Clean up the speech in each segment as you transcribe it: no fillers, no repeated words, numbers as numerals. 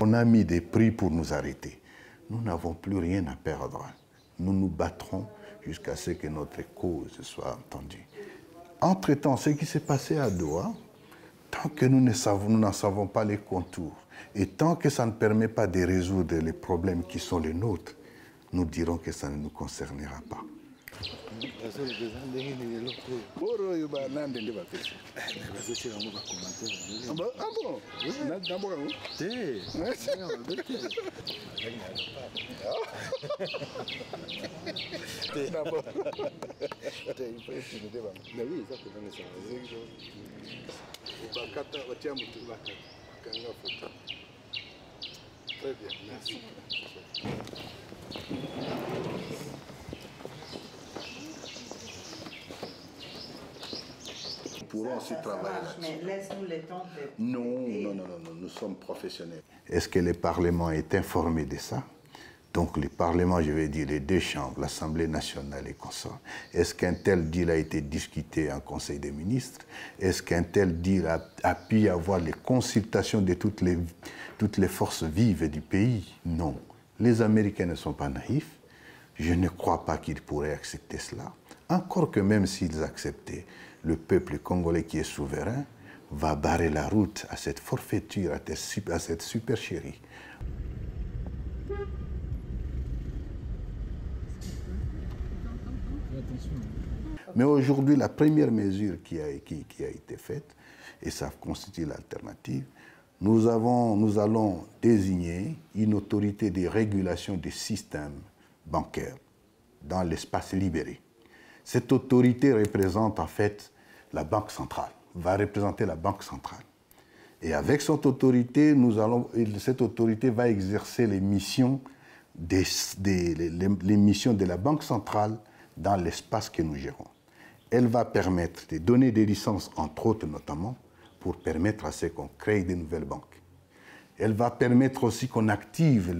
On a mis des prix pour nous arrêter. Nous n'avons plus rien à perdre. Nous nous battrons jusqu'à ce que notre cause soit entendue. Entre-temps, ce qui s'est passé à Doha, tant que nous n'en savons pas les contours, et tant que ça ne permet pas de résoudre les problèmes qui sont les nôtres, nous dirons que ça ne nous concernera pas. Très bien, merci. Nous pourrons aussi travailler là-dessus. Mais laisse-nous le temps de... Non, nous sommes professionnels. Est-ce que le Parlement est informé de ça? Donc le Parlement, je vais dire les deux chambres, l'Assemblée nationale et consorts. Est-ce qu'un tel deal a été discuté en Conseil des ministres? Est-ce qu'un tel deal a pu avoir les consultations de toutes les forces vives du pays? Non. Les Américains ne sont pas naïfs. Je ne crois pas qu'ils pourraient accepter cela. Encore que même s'ils acceptaient, le peuple congolais qui est souverain va barrer la route à cette forfaiture, à cette supercherie. Mais aujourd'hui, la première mesure qui a été faite, et ça constitue l'alternative, nous allons désigner une autorité de régulation des systèmes bancaires dans l'espace libéré. Cette autorité représente en fait la Banque centrale, va représenter la Banque centrale. Et avec cette autorité, cette autorité va exercer les missions les missions de la Banque centrale dans l'espace que nous gérons. Elle va permettre de donner des licences, entre autres notamment, pour permettre à ce qu'on crée de nouvelles banques. Elle va permettre aussi qu'on active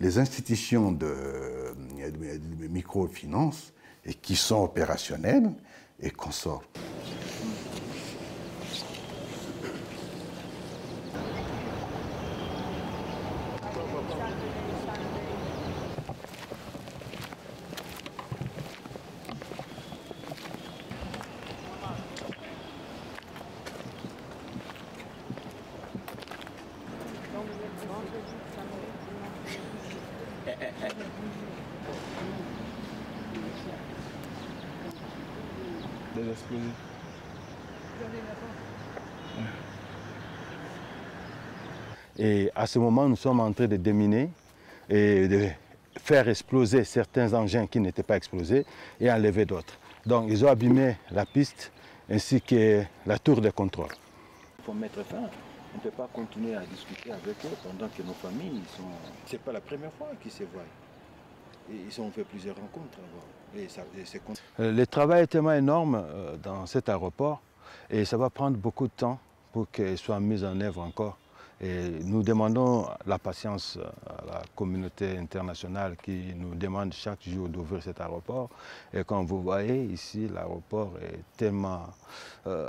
les institutions de microfinance et qui sont opérationnelles et qu'on sort. Des explosifs. Et à ce moment, nous sommes en train de déminer et de faire exploser certains engins qui n'étaient pas explosés et enlever d'autres. Donc ils ont abîmé la piste ainsi que la tour de contrôle. Il faut mettre fin. On ne peut pas continuer à discuter avec eux pendant que nos familles sont... Ce n'est pas la première fois qu'ils se voient. Et ils ont fait plusieurs rencontres avant. Le travail est tellement énorme dans cet aéroport et ça va prendre beaucoup de temps pour qu'il soit mis en œuvre encore. Et nous demandons la patience à la communauté internationale qui nous demande chaque jour d'ouvrir cet aéroport. Et comme vous voyez ici, l'aéroport est tellement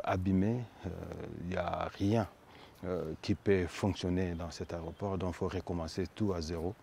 abîmé, il n'y a rien qui peut fonctionner dans cet aéroport, donc il faut recommencer tout à zéro.